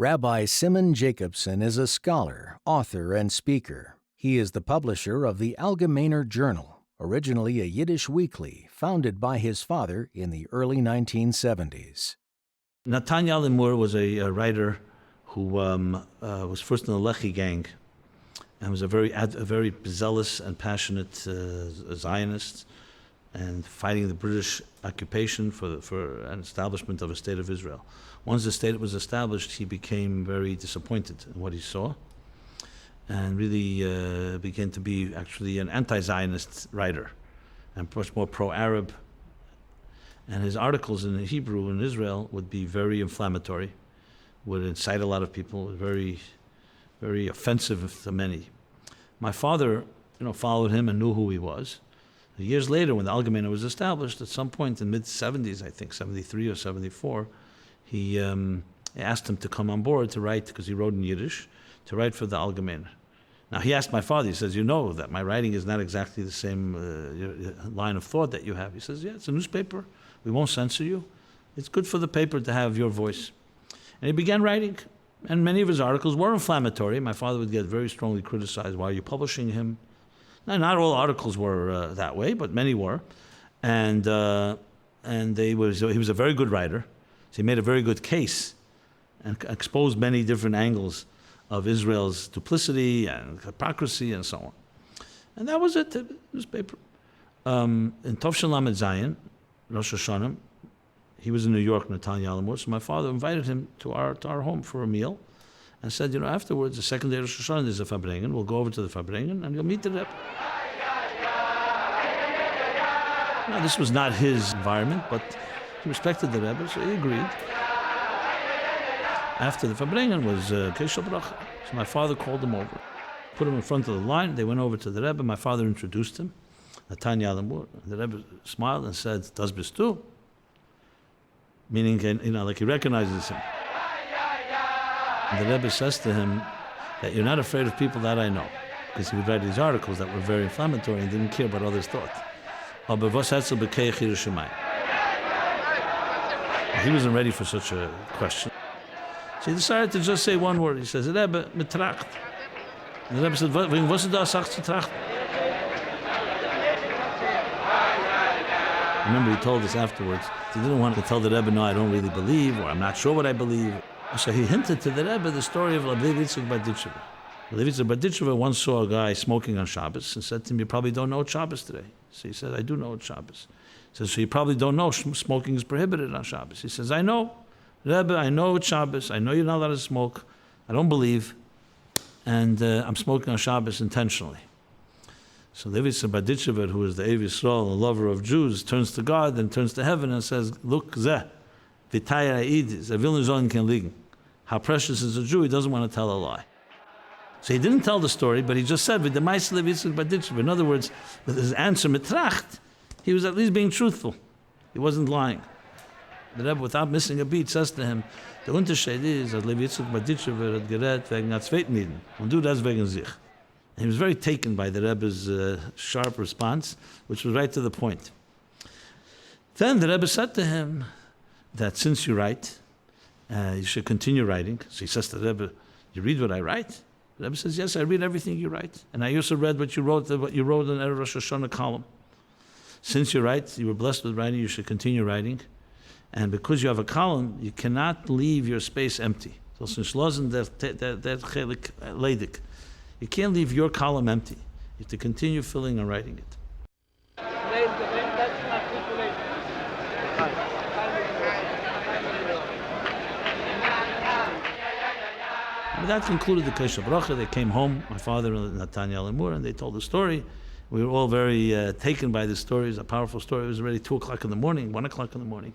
Rabbi Simon Jacobson is a scholar, author, and speaker. He is the publisher of the Algemeiner Journal, originally a Yiddish weekly founded by his father in the early 1970s. Natan Yellin-Mor was a writer who was first in the Lehi gang and was a very zealous and passionate Zionist and fighting the British occupation for an establishment of a state of Israel. Once the state was established, he became very disappointed in what he saw and really began to be actually an anti-Zionist writer and much more pro-Arab. And his articles in Hebrew in Israel would be very inflammatory, would incite a lot of people, very, very offensive to many. My father, followed him and knew who he was. Years later, when the Algemeiner was established, at some point in mid-70s, I think 73 or 74, he asked him to come on board to write, because he wrote in Yiddish, to write for the Algemeiner. Now, he asked my father, he says, you know that my writing is not exactly the same line of thought that you have. He says, yeah, it's a newspaper. We won't censor you. It's good for the paper to have your voice. And he began writing, and many of his articles were inflammatory. My father would get very strongly criticized. Why are you publishing him? Now, not all articles were that way, but many were. And he was a very good writer. So he made a very good case and exposed many different angles of Israel's duplicity and hypocrisy and so on. And that was it, the newspaper. In Tov Shel Lamed Zayin, Rosh Hashaná, he was in New York, Natan Yellin-Mor, so my father invited him to our home for a meal and said, afterwards, the second day of Rosh Hashaná, there's a Farbrengen. We'll go over to the Farbrengen and you'll meet the Rebbe. Now, this was not his environment, but he respected the Rebbe, so he agreed. After the Farbrengen was Keshel Bracha. So my father called him over, put him in front of the line. They went over to the Rebbe. My father introduced him, Natan Yellin-Mor. The Rebbe smiled and said, "Das bist du?" Meaning, like he recognizes him. And the Rebbe says to him that you're not afraid of people that I know, because he would write these articles that were very inflammatory and didn't care what others thought. He wasn't ready for such a question. So he decided to just say one word. He says, Rebbe, mitracht. And the Rebbe said, was du das sagst zu trachten? Remember, he told us afterwards, he didn't want to tell the Rebbe, no, I don't really believe, or I'm not sure what I believe. So he hinted to the Rebbe the story of Levi Yitzchak bar Ditchever. Levi Yitzchak bar Ditchever once saw a guy smoking on Shabbos and said to him, you probably don't know it's Shabbos today. So he said, I do know it's Shabbos. He says, so you probably don't know smoking is prohibited on Shabbos. He says, I know. Rebbe, I know it's Shabbos. I know you're not allowed to smoke. I don't believe. And I'm smoking on Shabbos intentionally. So Levi Yitzchak bar Ditchever, who is the Ev Yisrael, the lover of Jews, turns to God and turns to heaven and says, look, zeh, v'tayar ha'idis, a vilna zon can liegen. How precious is a Jew, he doesn't want to tell a lie. So he didn't tell the story, but he just said, v'demaisa Levi Yitzchak bar Ditchever. In other words, with his answer, mitracht, he was at least being truthful. He wasn't lying. The Rebbe, without missing a beat, says to him, the Unterschied is that Levi Yitzchak bar Ditchever hat gerät wegen der zweiten Eden, und du das wegen sich. And he was very taken by the Rebbe's sharp response, which was right to the point. Then the Rebbe said to him that since you write, you should continue writing. So he says to the Rebbe, you read what I write? The Rebbe says, yes, I read everything you write. And I also read what you wrote in the Rosh Hashaná column. Since you write, you were blessed with writing, you should continue writing. And because you have a column, you cannot leave your space empty. So since you can't leave your column empty. You have to continue filling and writing it. And that concluded the Keshel Bracha. They came home, my father and Natan Yellin-Mor, and they told the story. We were all very taken by this story. It was a powerful story. It was already 2 o'clock in the morning, 1 o'clock in the morning.